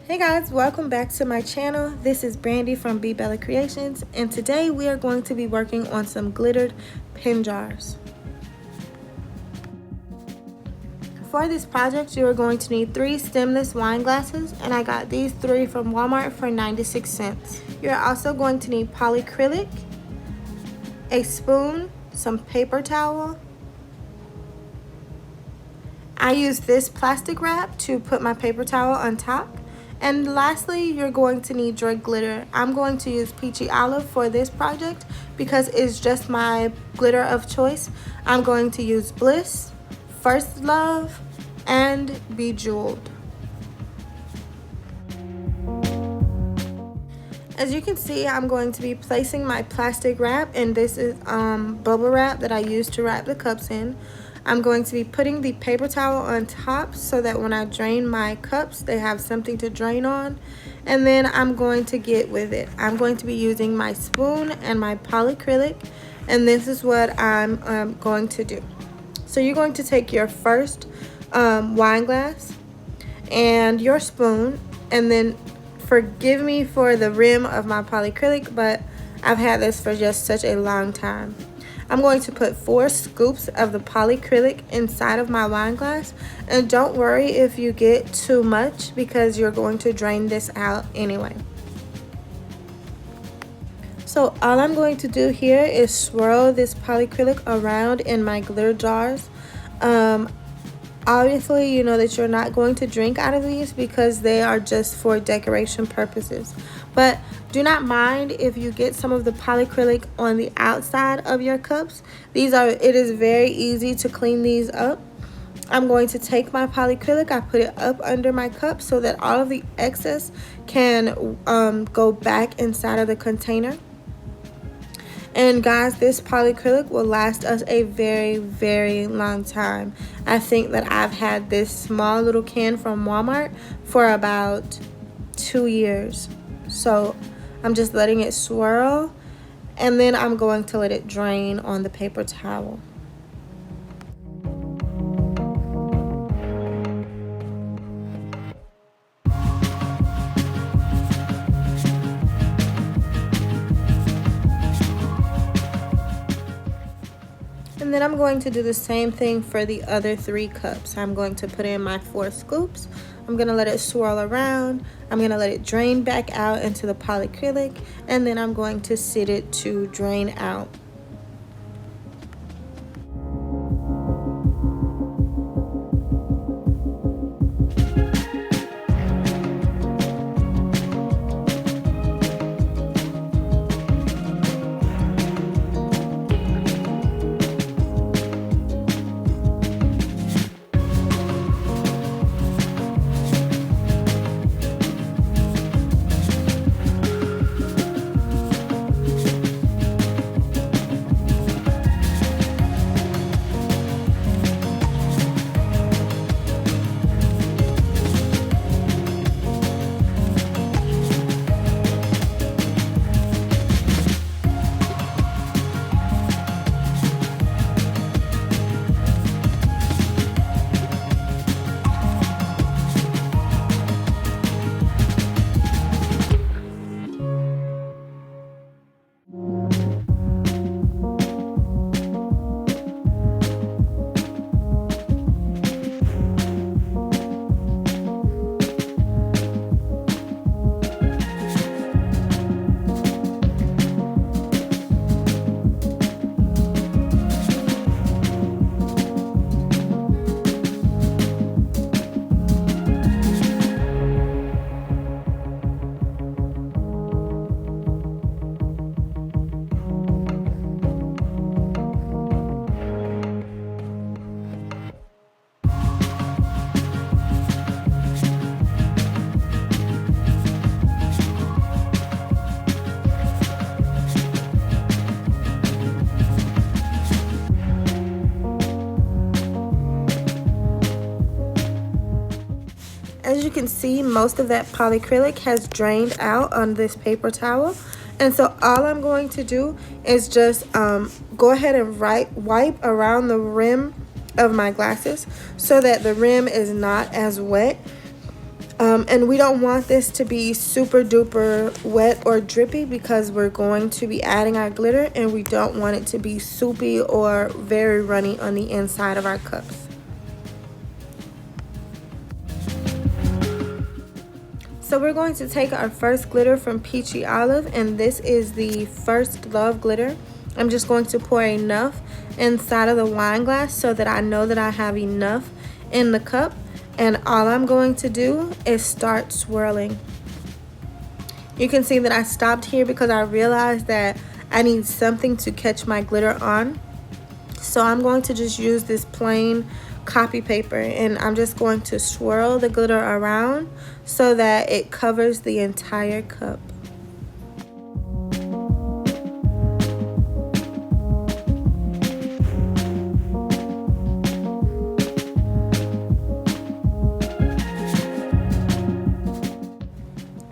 Hey guys, welcome back to my channel. This is Brandy from BeBellaCreations, and today we are going to be working on some glittered pen jars. For this project, you are going to need 3 stemless wine glasses, and I got these 3 from Walmart for 96 cents. You're also going to need polyacrylic, a spoon, some paper towel. I use this plastic wrap to put my paper towel on top. And lastly, you're going to need your glitter. I'm going to use Peachy Olive for this project because it's just my glitter of choice. I'm going to use Bliss, First Love, and Bejeweled. As you can see, I'm going to be placing my plastic wrap, and this is bubble wrap that I use to wrap the cups in. I'm going to be putting the paper towel on top so that when I drain my cups, they have something to drain on. And then I'm going to get with it. I'm going to be using my spoon and my polyacrylic, and this is what I'm going to do. So you're going to take your first wine glass and your spoon, and then forgive me for the rim of my polyacrylic, but I've had this for just such a long time. I'm going to put 4 scoops of the polyacrylic inside of my wine glass, and don't worry if you get too much because you're going to drain this out anyway. So all I'm going to do here is swirl this polyacrylic around in my glitter jars. Obviously, you know that you're not going to drink out of these because they are just for decoration purposes. But do not mind if you get some of the polyacrylic on the outside of your cups. It is very easy to clean these up. I'm going to take my polyacrylic, I put it up under my cup so that all of the excess can go back inside of the container. And guys, this polyacrylic will last us a very long time. I think that I've had this small little can from Walmart for about 2 years. So I'm just letting it swirl, and then I'm going to let it drain on the paper towel. And then I'm going to do the same thing for the other 3 cups. I'm going to put in my 4 scoops. I'm going to let it swirl around. I'm going to let it drain back out into the polyacrylic, and then I'm going to sit it to drain out. As you can see, most of that polyacrylic has drained out on this paper towel. And so all I'm going to do is just go ahead and wipe around the rim of my glasses so that the rim is not as wet. And we don't want this to be super duper wet or drippy because we're going to be adding our glitter, and we don't want it to be soupy or very runny on the inside of our cups. So we're going to take our first glitter from Peachy Olive, and this is the First Love glitter. I'm just going to pour enough inside of the wine glass so that I know that I have enough in the cup. And all I'm going to do is start swirling. You can see that I stopped here because I realized that I need something to catch my glitter on. So I'm going to just use this plain copy paper, and I'm just going to swirl the glitter around so that it covers the entire cup.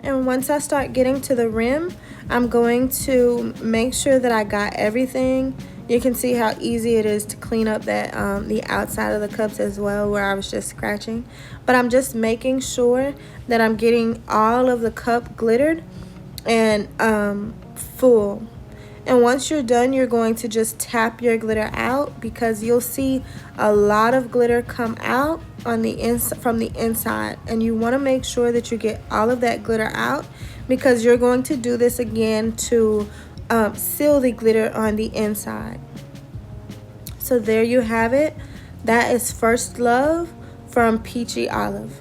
And once I start getting to the rim, I'm going to make sure that I got everything. You can see how easy it is to clean up that the outside of the cups as well, where I was just scratching. But I'm just making sure that I'm getting all of the cup glittered and full. And once you're done, you're going to just tap your glitter out, because you'll see a lot of glitter come out on the from the inside, and you want to make sure that you get all of that glitter out, because you're going to do this again to seal the glitter on the inside. So there you have it. That is First Love from Peachy Olive.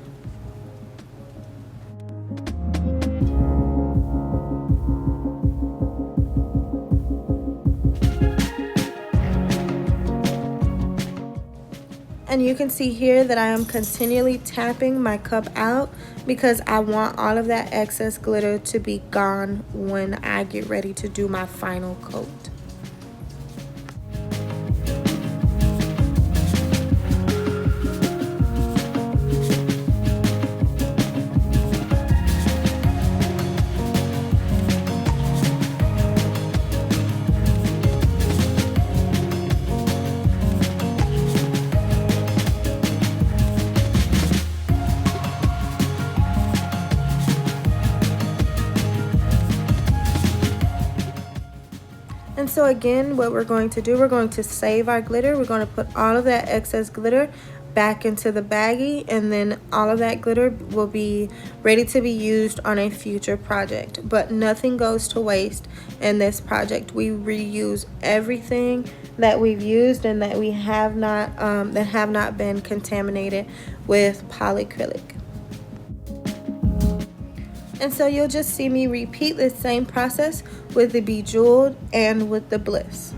And you can see here that I am continually tapping my cup out because I want all of that excess glitter to be gone when I get ready to do my final coat. And so again, what we're going to do, we're going to save our glitter. We're going to put all of that excess glitter back into the baggie, and then all of that glitter will be ready to be used on a future project. But nothing goes to waste in this project. We reuse everything that we've used and that we have not been contaminated with polyacrylic. And so you'll just see me repeat the same process with the Bejeweled and with the Bliss.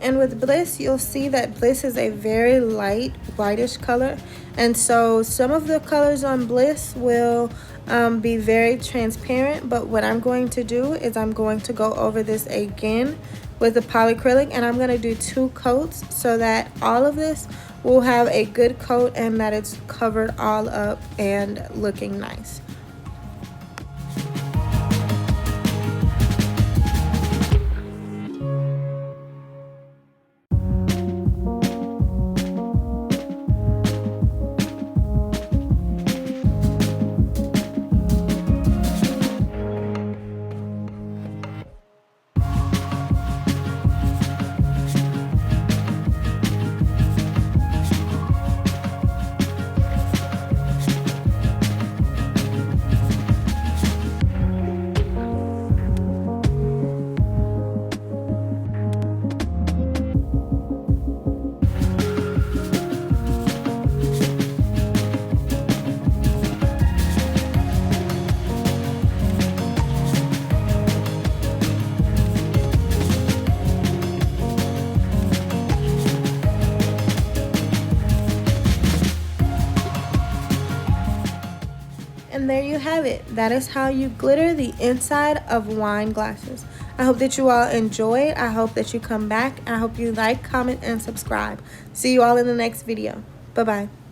And with Bliss, you'll see that Bliss is a very light whitish color, and so some of the colors on Bliss will be very transparent. But what I'm going to do is I'm going to go over this again with the polyacrylic, and I'm going to do 2 coats so that all of this will have a good coat and that it's covered all up and looking nice. you have it. That is how you glitter the inside of wine glasses. I hope that you all enjoy it. I hope that you come back. I hope you like, comment, and subscribe. See you all in the next video. Bye-bye.